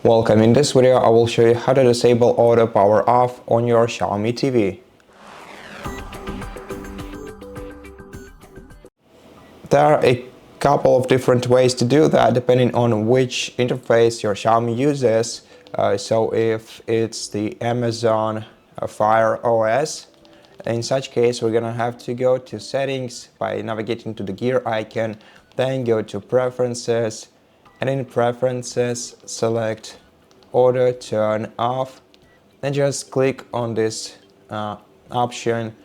Welcome. In this video I will show you how to disable auto power off on your Xiaomi TV. There are a couple of different ways to do that depending on which interface your Xiaomi uses. So if it's the Amazon Fire OS, in such case we're gonna have to go to settings by navigating to the gear icon, then go to preferences, and in preferences select auto turn off and just click on this option,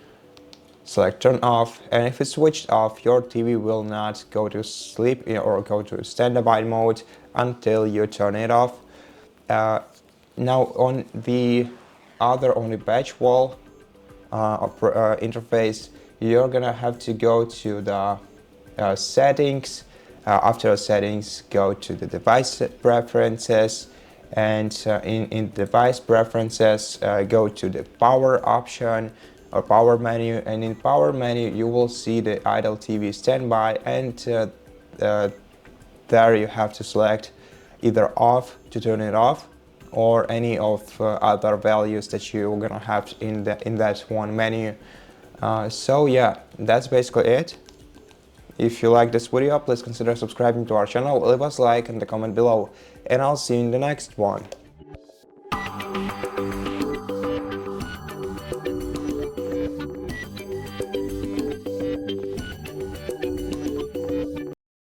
select turn off, and if it's switched off your TV will not go to sleep or go to standby mode until you turn it off. Now on the PatchWall interface, you're gonna have to go to the settings. After settings, go to the device preferences, and in device preferences go to the power option or power menu, and in power menu you will see the idle TV standby, and there you have to select either off to turn it off or any of other values that you're gonna have in that one menu. So yeah, that's basically it. If you like this video, please consider subscribing to our channel, leave us a like and a comment below, and I'll see you in the next one.